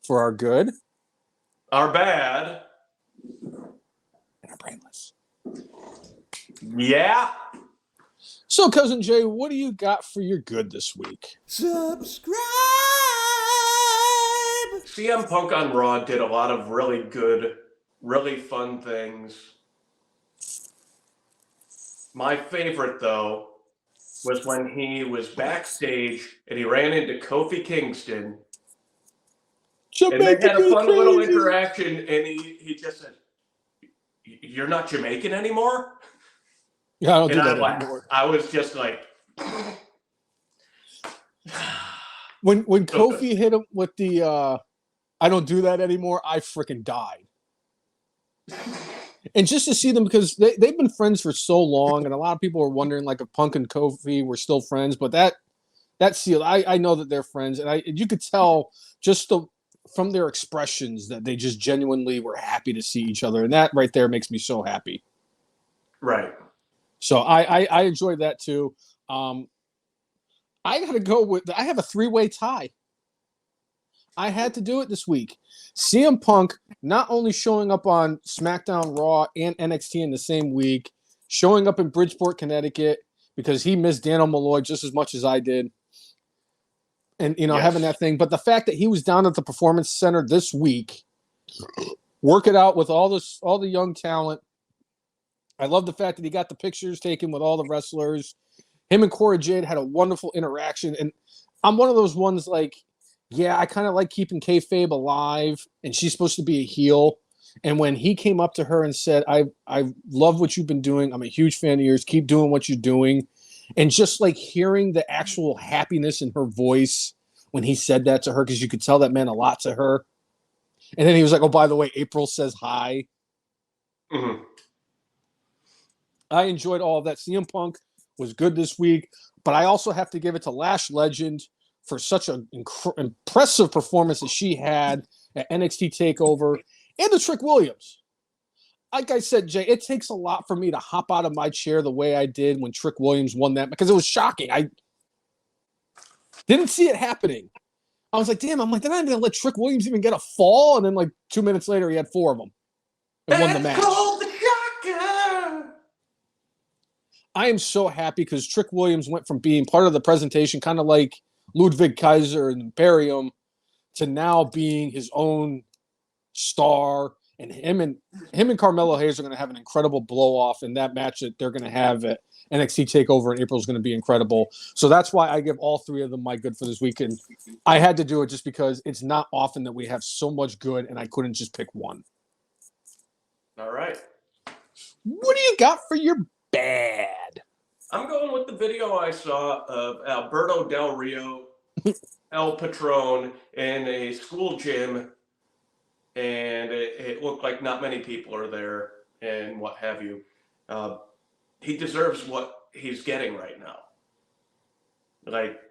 for our good, our bad, and our brainless. Yeah. So, Cousin Jay, what do you got for your good this week? Subscribe. CM Punk on Raw did a lot of really good, really fun things. My favorite, though, was when he was backstage and he ran into Kofi Kingston. And they had a fun little interaction, and he just said, "You're not Jamaican anymore?" Yeah, I don't do that anymore. I was just like... When Kofi hit him with the I don't do that anymore, I freaking died. And just to see them, because they've been friends for so long, and a lot of people are wondering like if Punk and Kofi were still friends, but that sealed. I know that they're friends, and you could tell just from their expressions that they just genuinely were happy to see each other, and that right there makes me so happy. Right. So I enjoyed that too. I gotta go with. I have a 3-way tie. I had to do it this week. CM Punk not only showing up on SmackDown, Raw, and NXT in the same week, showing up in Bridgeport, Connecticut, because he missed Daniel Malloy just as much as I did. And, yes, having that thing. But the fact that he was down at the Performance Center this week, work it out with all the young talent. I love the fact that he got the pictures taken with all the wrestlers. Him and Cora Jade had a wonderful interaction. And I'm one of those ones like, yeah, I kind of like keeping kayfabe alive, and she's supposed to be a heel. And when he came up to her and said, I love what you've been doing. I'm a huge fan of yours. Keep doing what you're doing. And just like hearing the actual happiness in her voice when he said that to her, because you could tell that meant a lot to her. And then he was like, oh, by the way, April says hi. Mm-hmm. I enjoyed all of that. CM Punk was good this week, but I also have to give it to Lash Legend for such an impressive performance that she had at NXT TakeOver, and the Trick Williams. Like I said, Jay, it takes a lot for me to hop out of my chair the way I did when Trick Williams won that, because it was shocking. I didn't see it happening. I was like, damn, they're not even going to let Trick Williams even get a fall, and then like 2 minutes later, he had 4 of them and won the match. Called the shocker. I am so happy because Trick Williams went from being part of the presentation, kind of like Ludwig Kaiser and Imperium, to now being his own star. And him and Carmelo Hayes are going to have an incredible blow off in that match that they're going to have at NXT TakeOver in April is going to be incredible. So that's why I give all 3 of them my good for this weekend. I had to do it just because it's not often that we have so much good, and I couldn't just pick one. All right. What do you got for your bad? I'm going with the video I saw of Alberto Del Rio, El Patron, in a school gym, and it looked like not many people are there and what have you. He deserves what he's getting right now. Like,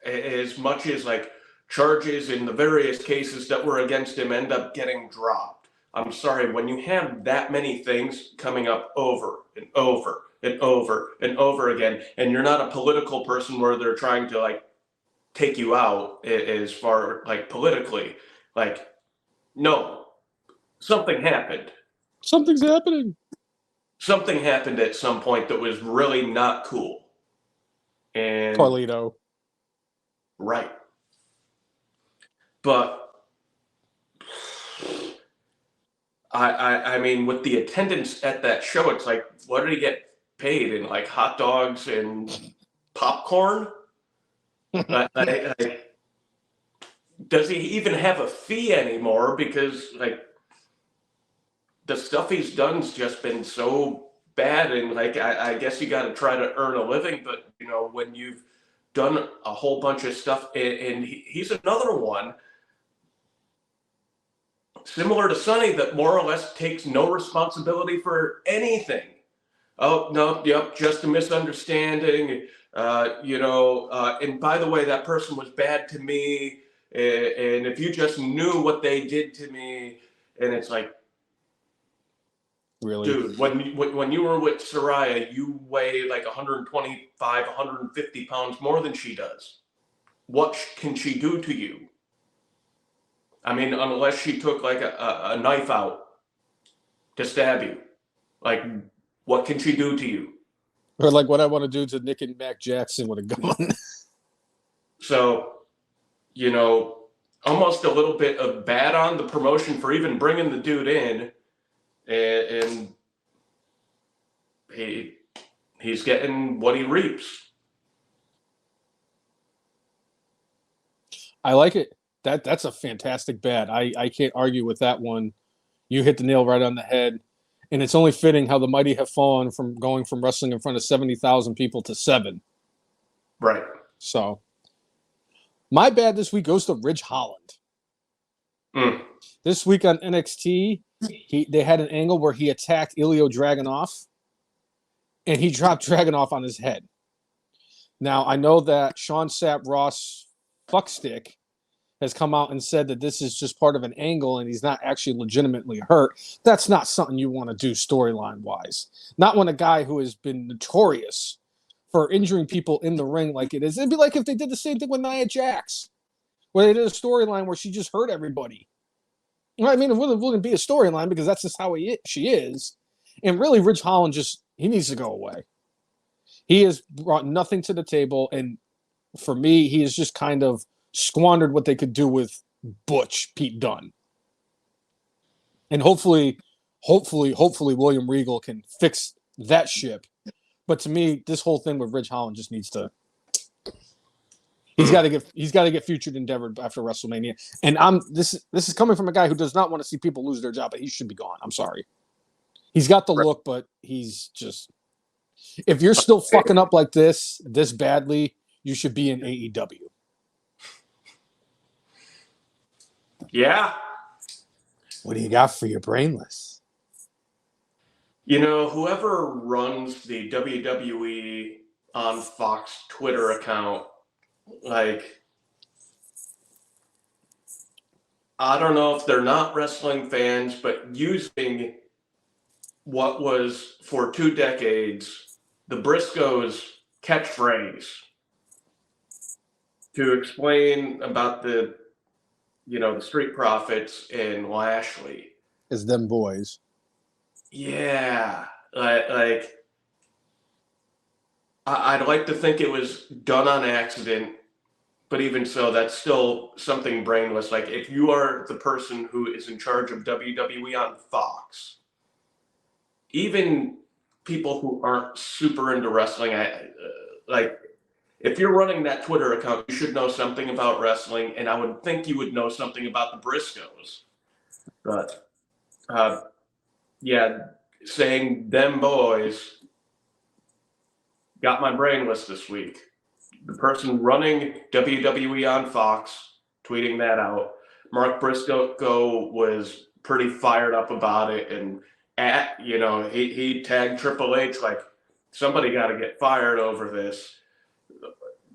as much as like charges in the various cases that were against him end up getting dropped. I'm sorry, when you have that many things coming up over and over and over and over again, and you're not a political person where they're trying to like take you out as far like politically, like, no, something happened. Something's happening. Something happened at some point that was really not cool. And Carlito. Right. But I mean, with the attendance at that show, it's like, what did he get paid in, like hot dogs and popcorn? Does he even have a fee anymore? Because like the stuff he's done's just been so bad, and like I guess you got to try to earn a living. But you know, when you've done a whole bunch of stuff, and he's another one similar to Sonny that more or less takes no responsibility for anything. Oh, no, yep, just a misunderstanding. And by the way, that person was bad to me. And if you just knew what they did to me, and it's like, really, dude, when you were with Soraya, you weigh like 125, 150 pounds more than she does. What can she do to you? I mean, unless she took like a knife out to stab you. Like, what can she do to you? Or like what I want to do to Nick and Mac Jackson with a gun. So, you know, almost a little bit of bad on the promotion for even bringing the dude in, and he's getting what he reaps. I like it. That's a fantastic bad. I can't argue with that one. You hit the nail right on the head. And it's only fitting how the mighty have fallen from going from wrestling in front of 70,000 people to 7. Right. So my bad this week goes to Ridge Holland. This week on NXT, they had an angle where he attacked Ilya Dragunov, and he dropped Dragunov on his head. Now, I know that Sean Sapp Ross Fuckstick has come out and said that this is just part of an angle and he's not actually legitimately hurt. That's not something you want to do storyline-wise. Not when a guy who has been notorious for injuring people in the ring like it is. It'd be like if they did the same thing with Nia Jax, where they did a storyline where she just hurt everybody. Well, I mean, it wouldn't be a storyline because that's just how she is. And really, Ridge Holland he needs to go away. He has brought nothing to the table, and for me, he has just kind of squandered what they could do with Butch Pete Dunne. And hopefully William Regal can fix that ship. But to me, this whole thing with Ridge Holland just needs to. He's got to get featured endeavored after WrestleMania. And this is coming from a guy who does not want to see people lose their job, but he should be gone. I'm sorry. He's got the look, but he's just. If you're still fucking up like this badly, you should be in AEW. Yeah. What do you got for your Brainless? You know, whoever runs the WWE on Fox Twitter account, like, I don't know if they're not wrestling fans, but using what was for 2 decades the Briscoes catchphrase to explain about the Street Profits and Lashley. As them boys. Yeah. Like I'd like to think it was done on accident, but even so, that's still something brainless. Like, if you are the person who is in charge of WWE on Fox, even people who aren't super into wrestling, like, if you're running that Twitter account, you should know something about wrestling, and I would think you would know something about the Briscoes. But, yeah, saying them boys got my brainless this week. The person running WWE on Fox tweeting that out. Mark Briscoe was pretty fired up about it, and he tagged Triple H like, somebody got to get fired over this.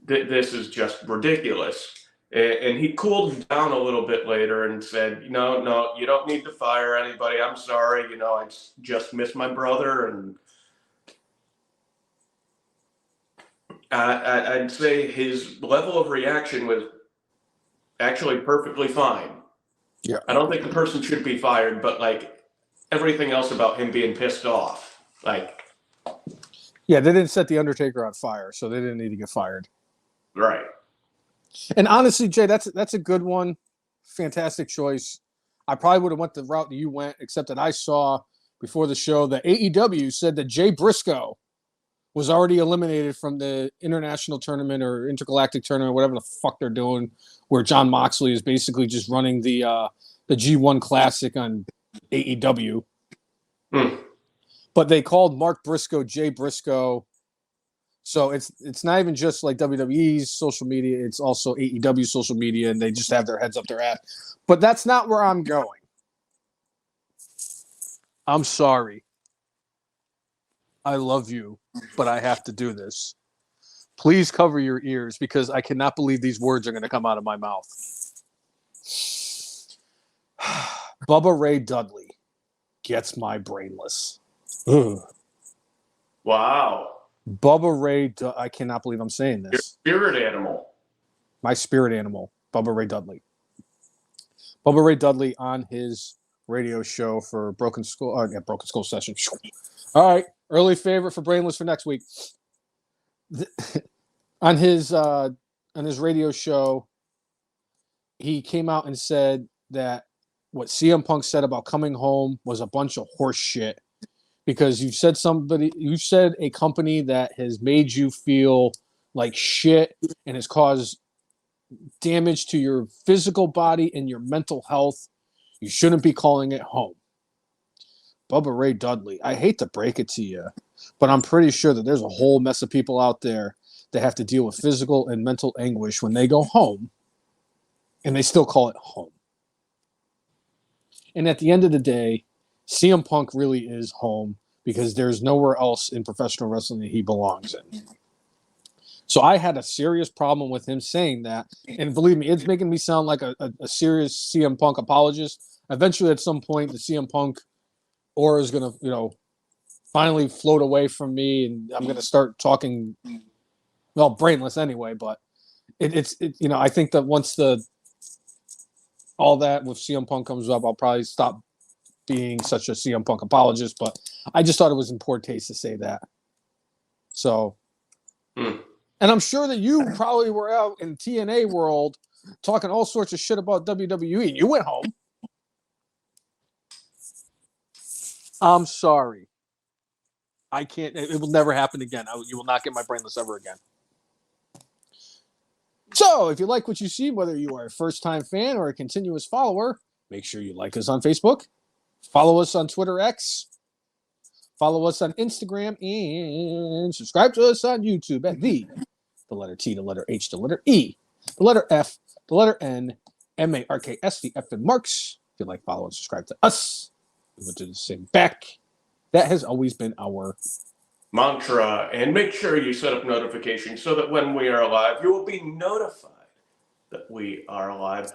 This is just ridiculous. And he cooled down a little bit later and said, no, you don't need to fire anybody. I'm sorry. I just miss my brother. And I'd say his level of reaction was actually perfectly fine. Yeah. I don't think the person should be fired, but like everything else about him being pissed off, like. Yeah, they didn't set the Undertaker on fire, so they didn't need to get fired. Right. And honestly, Jay, that's a good one. Fantastic choice. I probably would have went the route that you went, except that I saw before the show that AEW said that Jay Briscoe was already eliminated from the international tournament or intergalactic tournament, whatever the fuck they're doing, where John Moxley is basically just running the G1 Classic on AEW. But they called Mark Briscoe Jay Briscoe. So it's not even just like WWE's social media, it's also AEW social media, and they just have their heads up their ass. But that's not where I'm going. I'm sorry. I love you, but I have to do this. Please cover your ears because I cannot believe these words are going to come out of my mouth. Bubba Ray Dudley gets my brainless. Ugh. Wow. Bubba Ray, I cannot believe I'm saying this. Your spirit animal. My spirit animal, Bubba Ray Dudley. Bubba Ray Dudley on his radio show for Broken Skull. Broken Skull Session. All right, early favorite for Brainless for next week. On his radio show, he came out and said that what CM Punk said about coming home was a bunch of horse shit, because you said a company that has made you feel like shit and has caused damage to your physical body and your mental health. You shouldn't be calling it home. Bubba Ray Dudley, I hate to break it to you, but I'm pretty sure that there's a whole mess of people out there that have to deal with physical and mental anguish when they go home, and they still call it home. And at the end of the day, CM Punk really is home, because there's nowhere else in professional wrestling that he belongs in. So I had a serious problem with him saying that. And believe me, it's making me sound like a serious CM Punk apologist. Eventually, at some point, the CM Punk aura is going to, finally float away from me, and I'm going to start talking, brainless anyway. But it's I think that once all that with CM Punk comes up, I'll probably stop being such a CM Punk apologist. But I just thought it was in poor taste to say that. So, and I'm sure that you probably were out in TNA world talking all sorts of shit about WWE, and you went home. I'm sorry. I can't. It will never happen again. You will not get my Brainless ever again. So, if you like what you see, whether you are a first-time fan or a continuous follower, make sure you like us on Facebook, follow us on Twitter X, follow us on Instagram, and subscribe to us on YouTube at the letter T, the letter H, the letter E, the letter F, the letter N, MARKS, the F and Marks. If you like, follow and subscribe to us, we will do the same back. That has always been our mantra. And make sure you set up notifications so that when we are live, you will be notified that we are live.